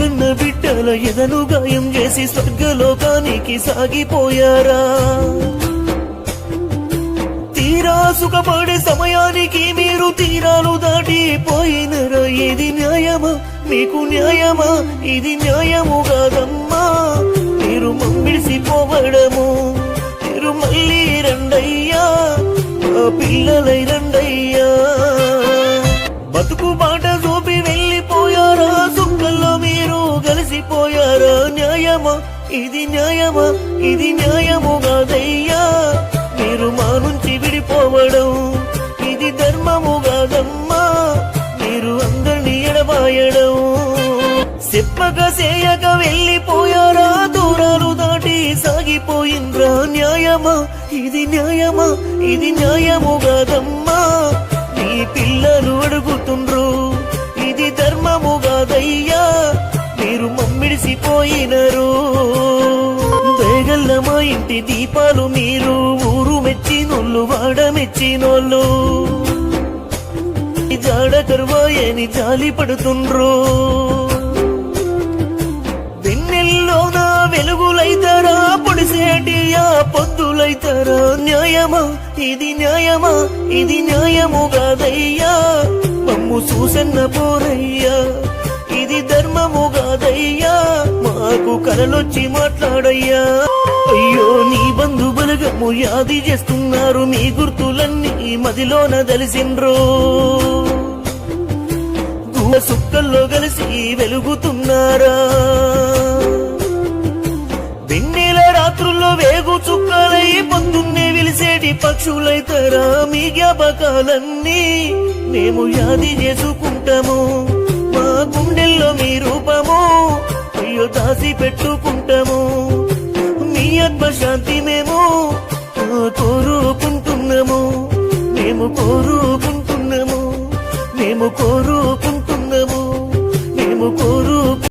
కన్న బిడ్డల ఎదను గాయం చేసి స్వర్గలోకానికి సాగిపోయారా? తీరా సుఖపడే సమయానికి మీరు తీరాలు దాటిపోయినరా? ఇది న్యాయమా? మీకు న్యాయమా? ఇది న్యాయము కాదమ్మా. మీరు మమ్మిడిసిపోవడము. మీరు మళ్ళీ రండయ్యా, మా పిల్లలై రండయ్యా. బతుకు బాట చూపి వెళ్ళిపోయారా? సుక్కల్లో మీరు కలిసిపోయారా? న్యాయమా? ఇది న్యాయమా? ఇది న్యాయము కాదయ్యా. మీరు మా నుంచి విడిపోవడం ఇది ధర్మము కాదమ్మా. మీరు అందరినీ ఎడబాయడం. చెప్పక చేయక వెళ్ళిపోయారా? దూరాలు దాటి సాగిపోయిండ్రా? న్యాయమా? ఇది న్యాయమా? ఇది న్యాయము కాదమ్మా. నీ పిల్లలు అడుగుతుండ్రు, ఇది ధర్మము కాదయ్యా. మీరు మమ్మిడిసిపోయినరు. దయగల్ల మా ఇంటి దీపాలు మీరు, ఊరు మెచ్చినోళ్ళు వాడ మెచ్చినోళ్ళు. జాడ కరువాయని జాలి పడుతుండ్రు. వెన్నెల్లోన వెలుగులైతారా? పొడిసేటియా పొద్దులైతారా? న్యాయమా? ఇది న్యాయమా? ఇది న్యాయము కాదయ్యా. మమ్ము చూసన్న పోరయ్యా, ఇది ధర్మము కాదయ్యా. మాకు కలలొచ్చి మాట్లాడయ్యా. అయ్యో నీ బంధు బలగము యాది చేస్తున్నారు. మీ గుర్తులన్నీ మదిలోన దలిసిండ్రు. గుహ సుక్కల్లో కలిసి వెలుగుతున్నారా? వెన్నెల రాత్రుల్లో వేగు చుక్కలై పొద్దున్నే విలిసేటి పక్షులైతారా? మీ జ్ఞాపకాలన్నీ మేము యాది చేసుకుంటాము. మా గుండెల్లో మీ రూపము అయ్యో దాసి పెట్టుకుంటాము. మీ ఆత్మశాంతి మేము కోరుకుంటున్నాము. మేము కోరుకుంటున్నాము. మేము కోరుకుంటున్నాము. మేము